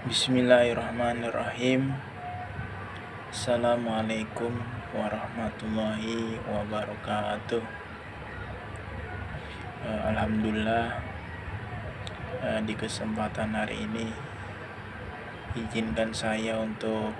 Bismillahirrahmanirrahim. Assalamualaikum warahmatullahi wabarakatuh. Alhamdulillah, di kesempatan hari ini izinkan saya untuk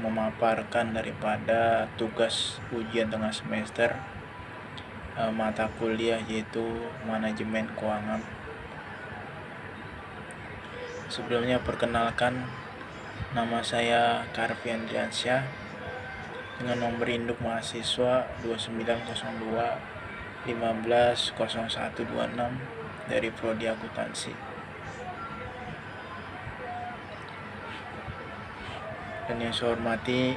memaparkan daripada tugas ujian tengah semester mata kuliah yaitu manajemen keuangan. Sebelumnya perkenalkan, nama saya Karvi Andriansyah dengan nomor induk mahasiswa 2902 150126 dari Prodi Akuntansi. Dan yang saya hormati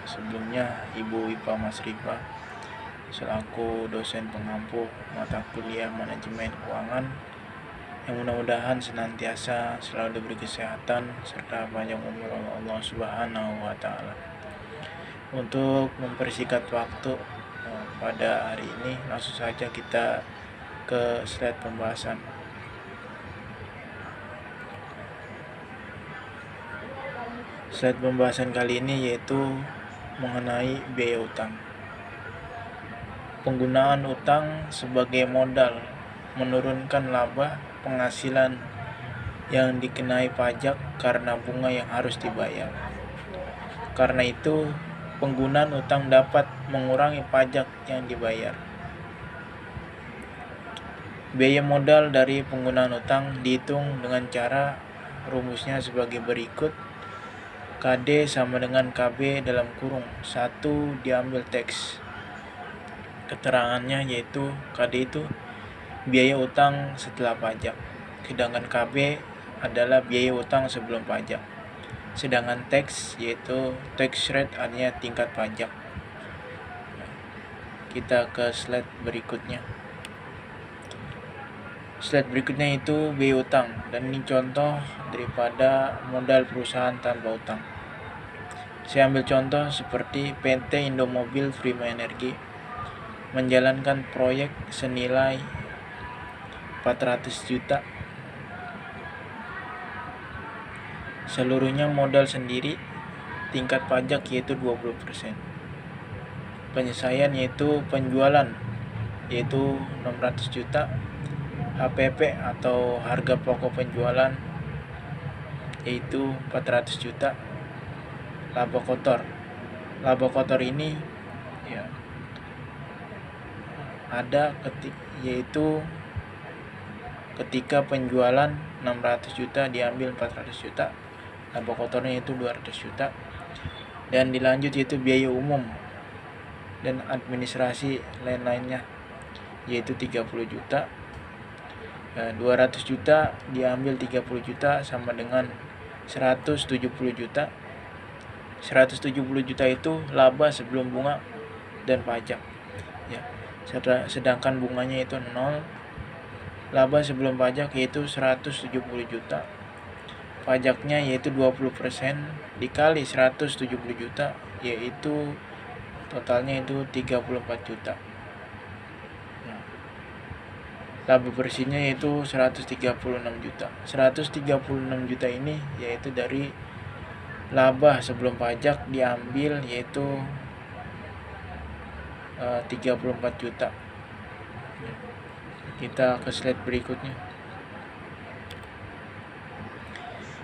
sebelumnya Ibu IPA Mas Rifa selaku dosen pengampu mata kuliah manajemen keuangan, yang mudah-mudahan senantiasa selalu diberi kesehatan serta panjang umur oleh Allah Subhanahu wa Ta'ala. Untuk mempersingkat waktu pada hari ini, langsung saja kita ke slide pembahasan. Slide pembahasan kali ini yaitu mengenai biaya utang. Penggunaan utang sebagai modal menurunkan laba penghasilan yang dikenai pajak karena bunga yang harus dibayar. Karena itu, penggunaan utang dapat mengurangi pajak yang dibayar. Biaya modal dari penggunaan utang dihitung dengan cara rumusnya sebagai berikut. KD sama dengan KB dalam kurung 1 diambil teks. Keterangannya yaitu KD itu biaya utang setelah pajak, sedangkan KB adalah biaya utang sebelum pajak. Sedangkan tax yaitu tax rate artinya tingkat pajak. Kita ke slide berikutnya. Slide berikutnya itu biaya utang, dan ini contoh daripada modal perusahaan tanpa utang. Saya ambil contoh seperti PT Indomobil Prima Energi menjalankan proyek senilai 400 juta. Seluruhnya modal sendiri, tingkat pajak yaitu 20%. Penyelesaian yaitu penjualan yaitu 600 juta. HPP atau harga pokok penjualan yaitu 400 juta. Laba kotor. Laba kotor ini ada yaitu ketika penjualan 600 juta diambil 400 juta, laba kotornya itu 200 juta. Dan dilanjut yaitu biaya umum dan administrasi lain-lainnya yaitu 30 juta. 200 juta diambil 30 juta sama dengan 170 juta. 170 juta itu laba sebelum bunga dan pajak ya. Sedangkan bunganya itu 0. Laba sebelum pajak yaitu 170 juta. Pajaknya yaitu 20% dikali 170 juta yaitu totalnya itu 34 juta. Laba bersihnya yaitu 136 juta. 136 juta ini yaitu dari laba sebelum pajak diambil yaitu 34 juta. Kita ke slide berikutnya.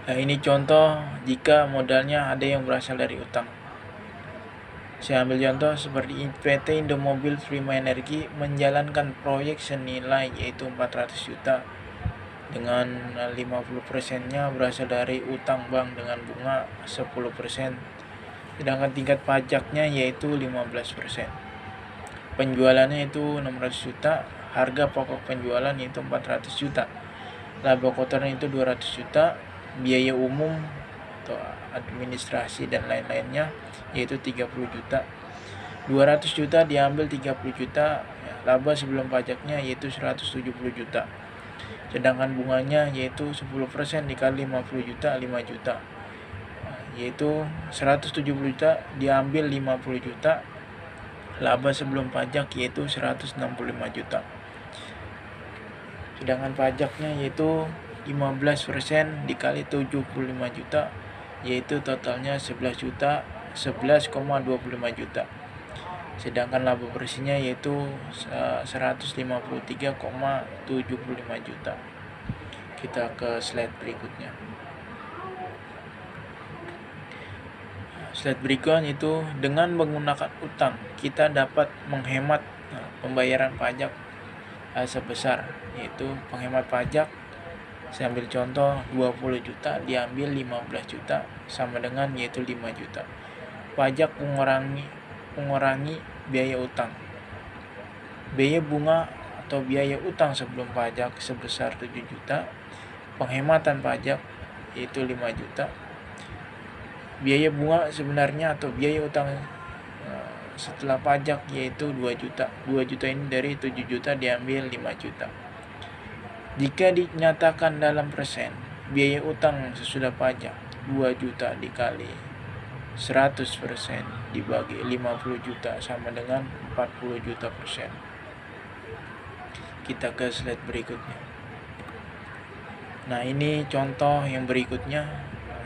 Nah, ini contoh jika modalnya ada yang berasal dari utang. Saya ambil contoh seperti PT Indomobil Prima Energi menjalankan proyek senilai yaitu 400 juta dengan 50%-nya berasal dari utang bank dengan bunga 10%. Sedangkan tingkat pajaknya yaitu 15%. Penjualannya itu 600 juta, harga pokok penjualan yaitu 400 juta. Laba kotornya itu 200 juta, biaya umum atau administrasi dan lain-lainnya yaitu 30 juta. 200 juta diambil 30 juta, laba sebelum pajaknya yaitu 170 juta. Sedangkan bunganya yaitu 10% dikali 50 juta, 5 juta. Yaitu 170 juta diambil 50 juta. Laba sebelum pajak yaitu 165 juta. Sedangkan pajaknya yaitu 15% dikali 75 juta, yaitu totalnya 11 juta, 11,25 juta. Sedangkan laba bersihnya yaitu 153,75 juta. Kita ke slide berikutnya. Slide berikutnya itu dengan menggunakan utang kita dapat menghemat pembayaran pajak sebesar, yaitu penghemat pajak. Saya ambil contoh 20 juta diambil 15 juta sama dengan yaitu 5 juta. Pajak mengurangi biaya utang. Biaya bunga atau biaya utang sebelum pajak sebesar 7 juta. Penghematan pajak yaitu 5 juta. Biaya bunga sebenarnya atau biaya utang setelah pajak yaitu 2 juta. 2 juta ini dari 7 juta diambil 5 juta. Jika dinyatakan dalam persen, biaya utang sesudah pajak 2 juta dikali 100% dibagi 50 juta sama dengan 40 juta persen. Kita ke slide berikutnya. Nah, ini contoh yang berikutnya.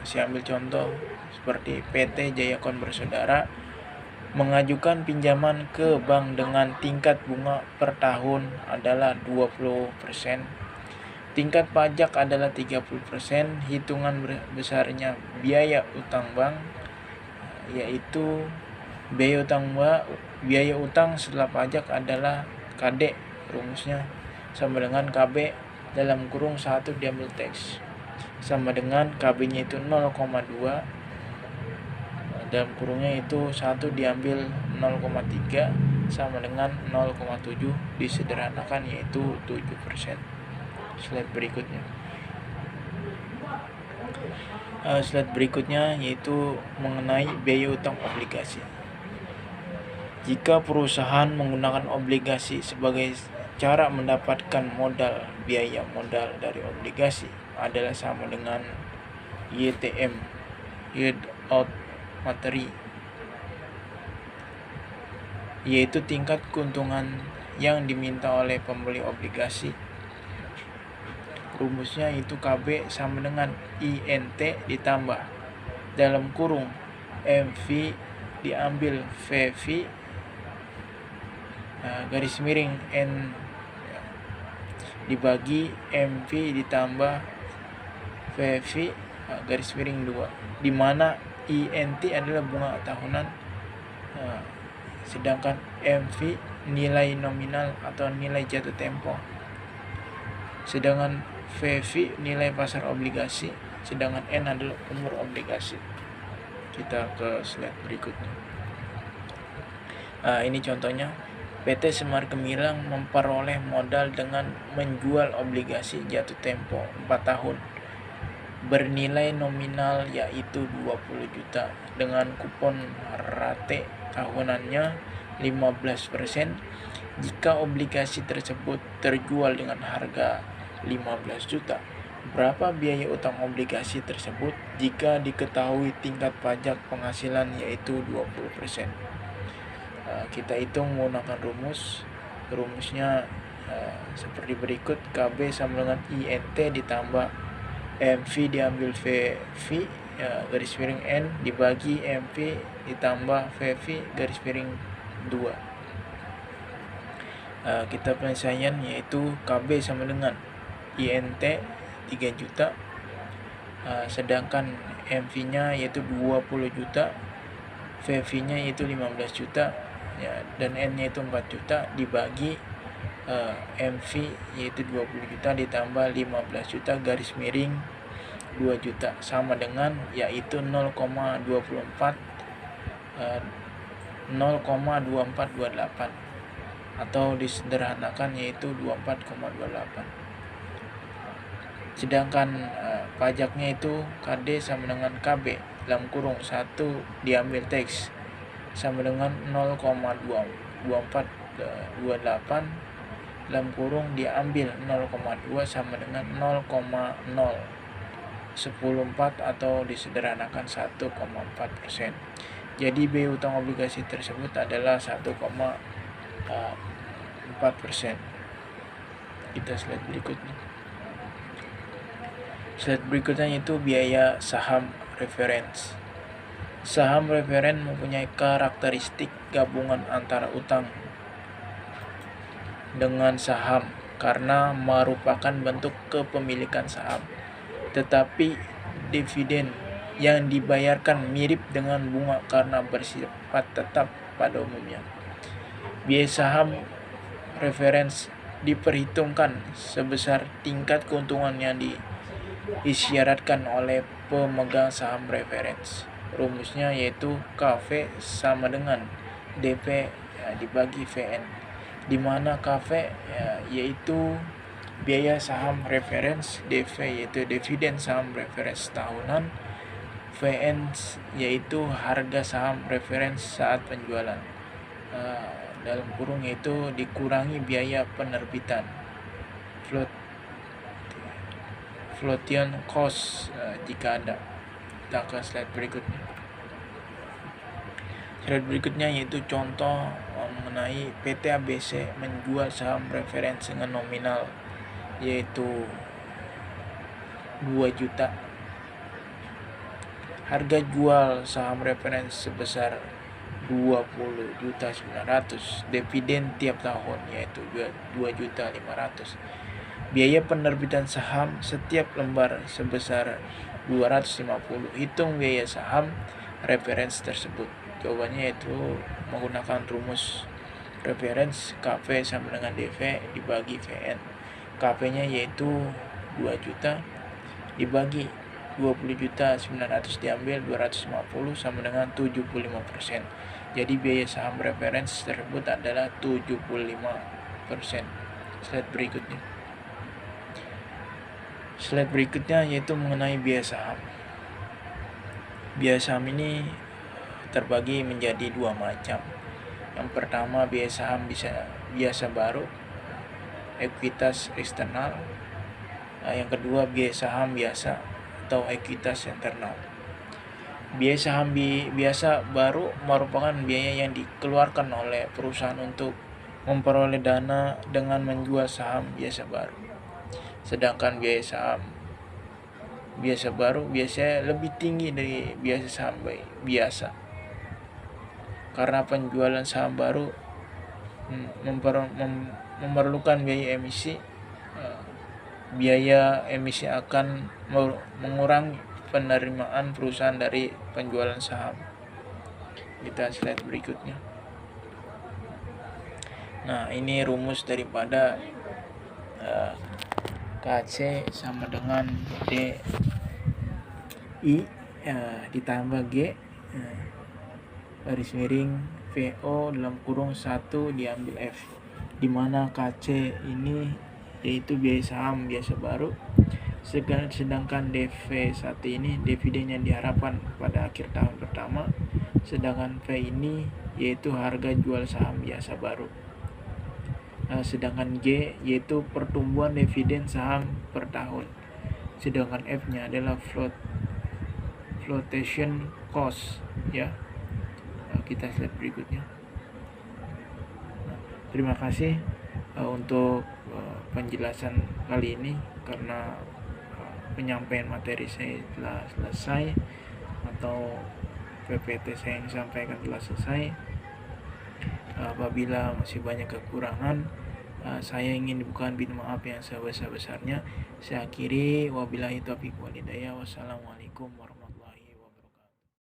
Saya ambil contoh seperti PT Jayakon Bersaudara mengajukan pinjaman ke bank dengan tingkat bunga per tahun adalah 20%. Tingkat pajak adalah 30%. Hitungan besarnya biaya utang bank yaitu biaya utang setelah pajak adalah KD, rumusnya sama dengan KB dalam kurung 1 diambil teks sama dengan KB nya itu 0,2 dalam kurungnya itu 1 diambil 0,3 sama dengan 0,7 disederhanakan yaitu 7%. Slide berikutnya. Slide berikutnya yaitu mengenai biaya utang obligasi. Jika perusahaan menggunakan obligasi sebagai cara mendapatkan modal, biaya modal dari obligasi adalah sama dengan YTM, yield out materi, yaitu tingkat keuntungan yang diminta oleh pembeli obligasi. Rumusnya itu KB sama dengan INT ditambah dalam kurung MV diambil VV garis miring N dibagi MV ditambah VV garis miring 2, di mana INT adalah bunga tahunan, sedangkan MV nilai nominal atau nilai jatuh tempo, sedangkan VV nilai pasar obligasi, sedangkan N adalah umur obligasi. Kita ke slide berikutnya. Ini contohnya. PT Semar Gemilang memperoleh modal dengan menjual obligasi jatuh tempo 4 tahun bernilai nominal yaitu 20 juta dengan kupon rate tahunannya 15% jika obligasi tersebut terjual dengan harga 15 juta. Berapa biaya utang obligasi tersebut jika diketahui tingkat pajak penghasilan yaitu 20%? Kita hitung menggunakan rumusnya seperti berikut. KB sama dengan INT ditambah MV diambil VV garis miring N dibagi MV ditambah VV garis miring 2. Kita penyelesaian yaitu KB sama dengan INT 3 juta, sedangkan MV nya yaitu 20 juta, VV nya yaitu 15 juta ya, dan N nya itu 4 juta dibagi MV yaitu 20 juta ditambah 15 juta garis miring 2 juta sama dengan yaitu 0,2428 atau disederhanakan yaitu 24,28. Sedangkan pajaknya itu KD sama dengan KB dalam kurung 1 diambil teks sama dengan 0,2428 dalam kurung diambil 0,2 sama dengan 0,014 atau disederhanakan 1,4%. Jadi biaya utang obligasi tersebut adalah 1,4%. Kita slide berikutnya. Slide berikutnya yaitu biaya saham reference. Saham referen mempunyai karakteristik gabungan antara utang dengan saham karena merupakan bentuk kepemilikan saham. Tetapi dividen yang dibayarkan mirip dengan bunga karena bersifat tetap pada umumnya. Biaya saham reference diperhitungkan sebesar tingkat keuntungan yang disyaratkan oleh pemegang saham reference. Rumusnya yaitu KV sama dengan DP dibagi VN, di mana KV yaitu biaya saham reference, DV yaitu dividen saham reference tahunan, VN yaitu harga saham reference saat penjualan, dalam kurung yaitu dikurangi biaya penerbitan, flotation cost jika ada. Kita ke slide berikutnya. Slide berikutnya yaitu contoh mengenai PT ABC menjual saham referensi dengan nominal yaitu 2 juta. Harga jual saham referensi sebesar 20.900.000. Dividen tiap tahun yaitu 2.500.000. Biaya penerbitan saham setiap lembar sebesar 250. Hitung biaya saham referensi tersebut. Jawabannya yaitu menggunakan rumus reference KV sama dengan DV dibagi VN. KV-nya yaitu 2 juta dibagi 20.900 diambil 250 sama dengan 75%. Jadi biaya saham referensi tersebut adalah 75%. Slide berikutnya. Slide berikutnya yaitu mengenai biaya saham. Biaya saham ini terbagi menjadi 2 macam. Yang pertama biaya saham biasa baru, ekuitas eksternal. Yang kedua biaya saham biasa atau ekuitas internal. Biaya saham biasa baru merupakan biaya yang dikeluarkan oleh perusahaan untuk memperoleh dana dengan menjual saham biasa baru. Sedangkan biaya saham biasa baru biasanya lebih tinggi dari biaya saham biasa karena penjualan saham baru memerlukan biaya emisi. Biaya emisi akan mengurangi penerimaan perusahaan dari penjualan saham. Kita slide berikutnya. Nah, ini rumus daripada KC sama dengan DI ditambah G garis miring VO dalam kurung 1 diambil F, di mana KC ini yaitu biaya saham biasa baru, sedangkan DV1 ini dividen yang diharapkan pada akhir tahun pertama, sedangkan V ini yaitu harga jual saham biasa baru. Sedangkan G yaitu pertumbuhan dividen saham per tahun, sedangkan F nya adalah flotation cost ya. Kita slide berikutnya. Terima kasih untuk penjelasan kali ini, karena penyampaian materi saya telah selesai atau PPT saya yang disampaikan telah selesai. Apabila masih banyak kekurangan, saya ingin dibukakan pintu maaf yang sebesar-besarnya. Saya akhiri, wabillahi taufiq wal hidayah. Wassalamualaikum warahmatullahi wabarakatuh.